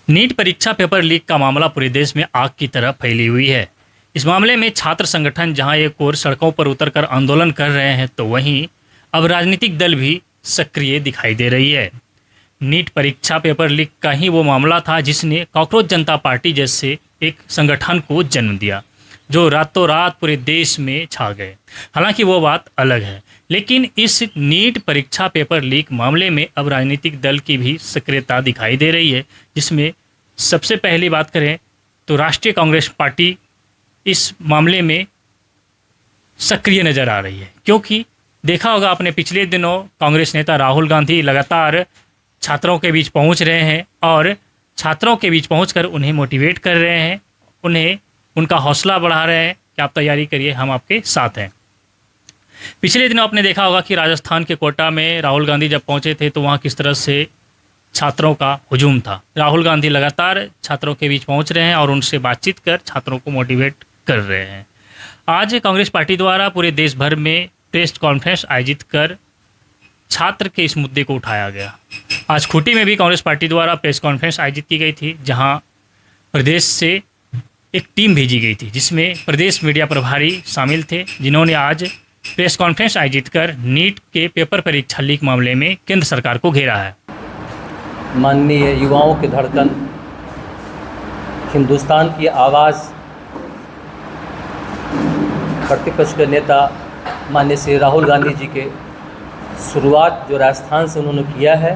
NEET परीक्षा paper leak का मामला पूरे देश में आग की तरह फैली हुई है। इस मामले में छात्र संगठन जहां एक ओर सड़कों पर उतरकर आंदोलन कर रहे हैं, तो वहीं अब राजनीतिक दल भी सक्रिय दिखाई दे रही है। नीट परीक्षा पेपर लीक का ही वो मामला था जिसने कॉकरोच जनता पार्टी जैसे एक संगठन को जन्म दिया, जो रातों रात पूरे देश में छा गए। हालांकि वो बात अलग है, लेकिन इस नीट परीक्षा पेपर लीक मामले में अब राजनीतिक दल की भी सक्रियता दिखाई दे रही है, जिसमें सबसे पहली बात करें तो राष्ट्रीय कांग्रेस पार्टी इस मामले में सक्रिय नज़र आ रही है। क्योंकि देखा होगा आपने, पिछले दिनों कांग्रेस नेता राहुल गांधी लगातार छात्रों के बीच पहुंच रहे हैं और छात्रों के बीच पहुंचकर उन्हें मोटिवेट कर रहे हैं, उन्हें उनका हौसला बढ़ा रहे हैं कि आप तैयारी करिए, हम आपके साथ हैं। पिछले दिनों आपने देखा होगा कि राजस्थान के कोटा में राहुल गांधी जब पहुंचे थे तो वहां किस तरह से छात्रों का हुजूम था। राहुल गांधी लगातार छात्रों के बीच पहुंच रहे हैं और उनसे बातचीत कर छात्रों को मोटिवेट कर रहे हैं। आज कांग्रेस पार्टी द्वारा पूरे देश भर में प्रेस कॉन्फ्रेंस आयोजित कर छात्र के इस मुद्दे को उठाया गया। आज खूंटी में भी कांग्रेस पार्टी द्वारा प्रेस कॉन्फ्रेंस आयोजित की गई थी, जहां प्रदेश से एक टीम भेजी गई थी, जिसमें प्रदेश मीडिया प्रभारी शामिल थे, जिन्होंने आज प्रेस कॉन्फ्रेंस आयोजित कर नीट के पेपर परीक्षा लीक मामले में केंद्र सरकार को घेरा है। माननीय युवाओं की धड़कन, हिंदुस्तान की आवाज़, प्रतिपक्ष के नेता माननीय श्री राहुल गांधी जी के शुरुआत जो राजस्थान से उन्होंने किया है,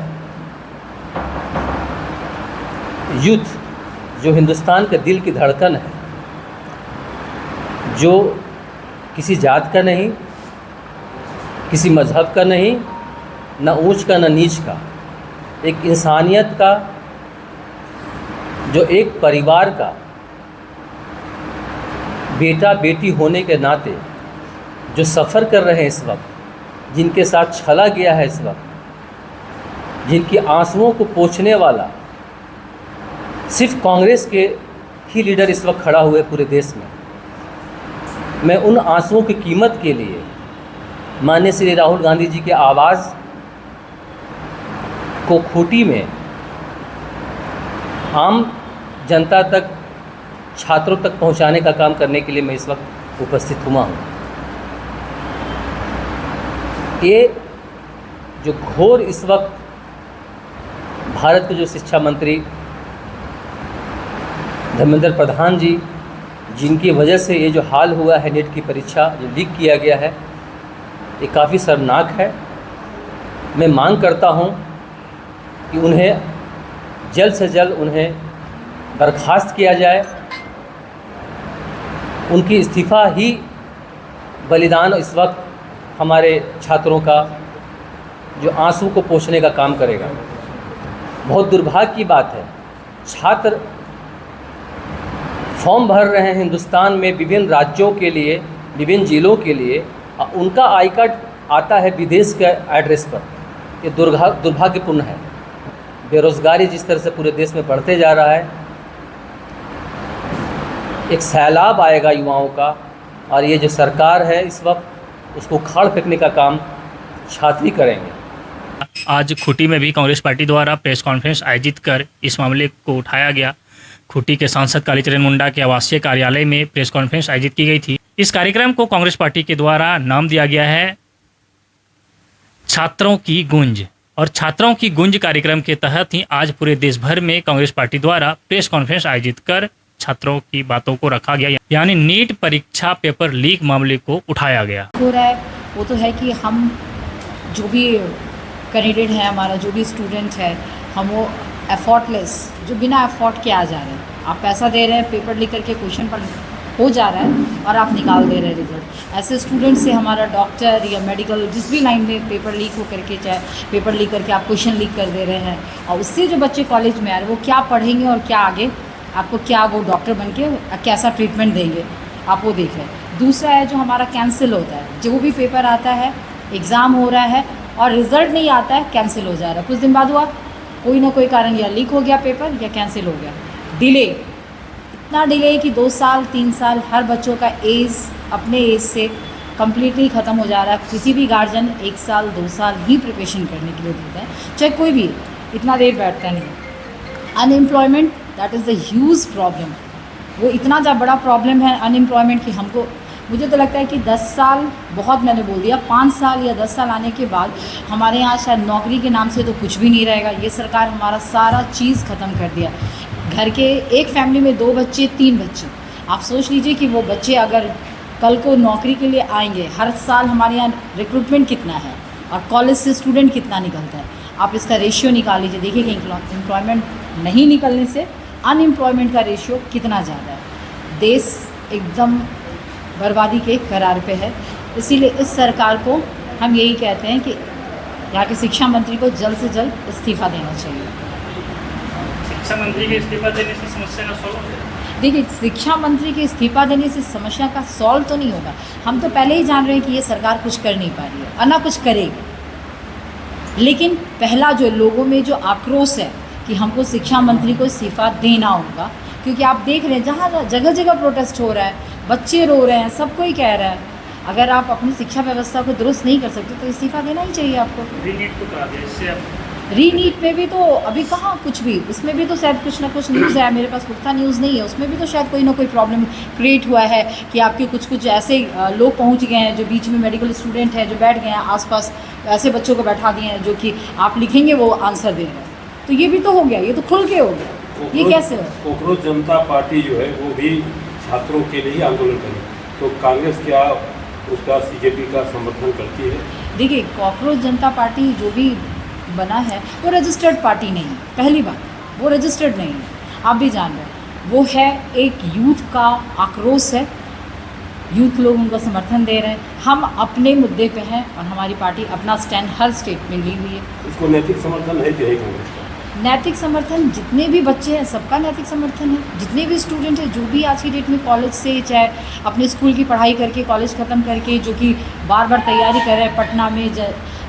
यूथ जो हिंदुस्तान के दिल की धड़कन है, जो किसी जात का नहीं, किसी मजहब का नहीं, न ऊंच का न नीच का, एक इंसानियत का, जो एक परिवार का बेटा बेटी होने के नाते जो सफ़र कर रहे हैं इस वक्त, जिनके साथ छला गया है इस वक्त, जिनकी आंसुओं को पोंछने वाला सिर्फ कांग्रेस के ही लीडर इस वक्त खड़ा हुए पूरे देश में। मैं उन आंसुओं की कीमत के लिए माननीय श्री राहुल गांधी जी की आवाज़ को खूंटी में आम जनता तक, छात्रों तक पहुंचाने का काम करने के लिए मैं इस वक्त उपस्थित हुआ हूं। ये जो घोर इस वक्त भारत के जो शिक्षा मंत्री धर्मेंद्र प्रधान जी, जिनकी वजह से ये जो हाल हुआ है, नीट की परीक्षा जो लीक किया गया है, ये काफ़ी शर्मनाक है। मैं मांग करता हूं कि उन्हें जल्द से जल्द उन्हें बर्खास्त किया जाए। उनकी इस्तीफ़ा ही बलिदान इस वक्त हमारे छात्रों का जो आंसू को पोंछने का काम करेगा। बहुत दुर्भाग्य की बात है, छात्र फॉर्म भर रहे हैं हिंदुस्तान में विभिन्न राज्यों के लिए, विभिन्न जिलों के लिए, उनका आई कार्ड आता है विदेश के एड्रेस पर। ये दुर्भाग्यपूर्ण है। बेरोज़गारी जिस तरह से पूरे देश में बढ़ते जा रहा है, एक सैलाब आएगा युवाओं का, और ये जो सरकार है इस वक्त उसको उखाड़ फेंकने का काम छात्र ही करेंगे। आज खूंटी में भी कांग्रेस पार्टी द्वारा प्रेस कॉन्फ्रेंस आयोजित कर इस मामले को उठाया गया। खूंटी के सांसद कालीचरण मुंडा के आवासीय कार्यालय में प्रेस कॉन्फ्रेंस आयोजित की गई थी। इस कार्यक्रम को कांग्रेस पार्टी के द्वारा नाम दिया गया है छात्रों की गूंज, और छात्रों की गूंज कार्यक्रम के तहत ही आज पूरे देश भर में कांग्रेस पार्टी द्वारा प्रेस कॉन्फ्रेंस आयोजित कर छात्रों की बातों को रखा गया, यानी नीट परीक्षा पेपर लीक मामले को उठाया गया। हो रहा है वो तो है कि हम जो भी कैंडिडेट है, हमारा जो भी स्टूडेंट है, हम वो एफर्टलेस, जो बिना एफर्ट के आ जा रहे हैं। आप पैसा दे रहे हैं, पेपर लिख करके क्वेश्चन पर हो जा रहा है और आप निकाल दे रहे हैं रिजल्ट। ऐसे स्टूडेंट से हमारा डॉक्टर या मेडिकल जिस भी लाइन में पेपर लीक हो करके, चाहे पेपर लीक करके आप क्वेश्चन लीक कर दे रहे हैं, और उससे जो बच्चे कॉलेज में आ रहे हैं वो क्या पढ़ेंगे और क्या आगे आपको क्या वो डॉक्टर बन के कैसा ट्रीटमेंट देंगे, आप वो देख रहे हैं। दूसरा है जो हमारा कैंसिल होता है, जो भी पेपर आता है, एग्ज़ाम हो रहा है और रिज़ल्ट नहीं आता है, कैंसिल हो जा रहा है। कुछ दिन बाद हुआ कोई ना कोई कारण, या लीक हो गया पेपर या कैंसिल हो गया। डिले, इतना डिले कि 2 साल 3 साल हर बच्चों का एज अपने एज से कम्प्लीटली ख़त्म हो जा रहा है। किसी भी गार्जियन 1 साल 2 साल ही प्रिपरेशन करने के लिए देता है, चाहे कोई भी, इतना देर बैठता नहीं। Unemployment that is the huge problem. वो इतना ज़्यादा बड़ा प्रॉब्लम है अनएम्प्लॉयमेंट की। हमको मुझे तो लगता है कि 10 साल बहुत मैंने बोल दिया, 5 साल या 10 साल आने के बाद हमारे यहाँ शायद नौकरी के नाम से तो कुछ भी नहीं रहेगा। ये सरकार हमारा सारा चीज़ ख़त्म कर दिया। घर के एक फैमिली में 2 बच्चे 3 बच्चे, आप सोच लीजिए कि वो बच्चे अगर कल को नौकरी के लिए आएंगे, हर साल हमारे यहाँ रिक्रूटमेंट कितना है और कॉलेज से स्टूडेंट कितना निकलता है, आप इसका रेशियो निकाल लीजिए, देखिए कि एम्प्लॉयमेंट नहीं निकलने से अनएम्प्लॉयमेंट का रेशियो कितना ज़्यादा है। देश एकदम बर्बादी के करार पे है। इसीलिए इस सरकार को हम यही कहते हैं कि यहाँ के शिक्षा मंत्री को जल्द से जल्द इस्तीफ़ा देना चाहिए। शिक्षा मंत्री के इस्तीफा देने से समस्या का सॉल्व हो? देखिए, शिक्षा मंत्री के इस्तीफा देने से समस्या का सॉल्व तो नहीं होगा। हम तो पहले ही जान रहे हैं कि ये सरकार कुछ कर नहीं पा रही है और ना कुछ करेगी। लेकिन पहला जो लोगों में जो आक्रोश है कि हमको शिक्षा मंत्री को इस्तीफा देना होगा, क्योंकि आप देख रहे हैं जहाँ जगह जगह प्रोटेस्ट हो रहा है, बच्चे रो रहे हैं, सब कोई कह रहा है। अगर आप अपनी शिक्षा व्यवस्था को दुरुस्त नहीं कर सकते तो इस्तीफा देना ही चाहिए आपको। रीनीट को करा दिया, इससे अब रीनीट में भी तो अभी कहाँ कुछ भी, उसमें भी तो शायद कुछ ना कुछ न्यूज़ है, मेरे पास पुख्ता न्यूज़ नहीं है, उसमें भी तो शायद कोई ना कोई प्रॉब्लम क्रिएट हुआ है कि आपके कुछ ऐसे लोग पहुँच गए हैं जो बीच में मेडिकल स्टूडेंट हैं जो बैठ गए हैं आसपास, ऐसे बच्चों को बैठा दिए हैं जो कि आप लिखेंगे वो आंसर दे रहे हैं। तो ये भी तो हो गया, ये तो खुल के हो गया। ये कैसे हो? कोकरोच जनता पार्टी जो है वो भी छात्रों के लिए आंदोलन करी, तो कांग्रेस क्या उसका सीजेपी का समर्थन करती है? देखिए, कॉकरोच जनता पार्टी जो भी बना है वो रजिस्टर्ड पार्टी नहीं है। पहली बात, वो रजिस्टर्ड नहीं है, आप भी जान रहे हैं। वो है एक यूथ का आक्रोश है, यूथ लोग उनको समर्थन दे रहे हैं। हम अपने मुद्दे पे हैं और हमारी पार्टी अपना स्टैंड हर स्टेट में ली हुई है। इसको नैतिक समर्थन है कि है कांग्रेस का? नैतिक समर्थन जितने भी बच्चे हैं सबका नैतिक समर्थन है। जितने भी स्टूडेंट हैं जो भी आज की डेट में कॉलेज से चाहे अपने स्कूल की पढ़ाई करके कॉलेज ख़त्म करके जो कि बार बार तैयारी कर रहे हैं, पटना में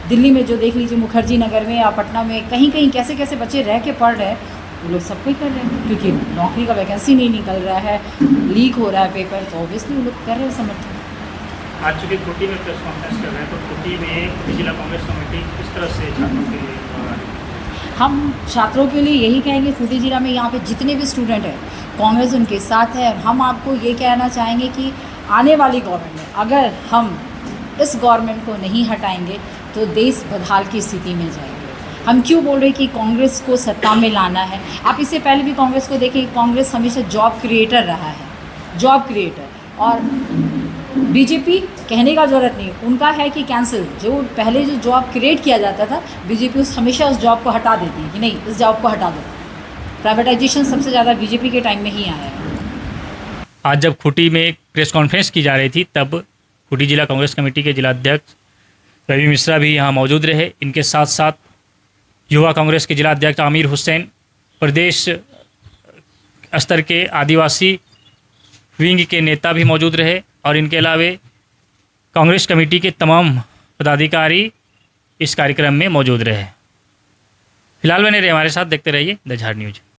दिल्ली में जो देख लीजिए मुखर्जी नगर में या पटना में कहीं कहीं कैसे कैसे बच्चे रह के पढ़ रहे हैं, वो लोग सब कोई कर रहे हैं क्योंकि नौकरी का वैकेंसी नहीं निकल रहा है, लीक हो रहा है पेपर, तो ऑब्वियसली वो लोग कर रहे हैं समर्थन। आज चूँकि खूंटी में प्रेस कॉन्फ्रेंस कर रहे हैं, तो खूंटी में जिला कांग्रेस कमेटी किस तरह से छात्रों के लिए आ रही है? हम छात्रों के लिए यही कहेंगे, खूंटी जिला में यहाँ पे जितने भी स्टूडेंट हैं कांग्रेस उनके साथ है। हम आपको ये कहना चाहेंगे कि आने वाली गवर्नमेंट में अगर हम इस गवर्नमेंट को नहीं हटाएंगे तो देश बदहाल की स्थिति में जाएगा। हम क्यों बोल रहे हैं कि कांग्रेस को सत्ता में लाना है? आप इससे पहले भी कांग्रेस को देखिए, कांग्रेस हमेशा जॉब क्रिएटर रहा है, जॉब क्रिएटर। और बीजेपी कहने का ज़रूरत नहीं, उनका है कि कैंसिल, जो पहले जो जॉब क्रिएट किया जाता था बीजेपी हमेशा उस जॉब को हटा देती है कि नहीं इस जॉब को हटा दो। प्राइवेटाइजेशन सबसे ज़्यादा बीजेपी के टाइम में ही आया है। आज जब खूंटी में एक प्रेस कॉन्फ्रेंस की जा रही थी तब खूंटी जिला कांग्रेस कमेटी के जिलाध्यक्ष रवि मिश्रा भी यहाँ मौजूद रहे। इनके साथ साथ युवा कांग्रेस के जिलाध्यक्ष आमिर हुसैन, प्रदेश स्तर के आदिवासी विंग के नेता भी मौजूद रहे और इनके अलावे कांग्रेस कमेटी के तमाम पदाधिकारी इस कार्यक्रम में मौजूद रहे। फिलहाल बने रहे हमारे साथ, देखते रहिए द झाड़ न्यूज़।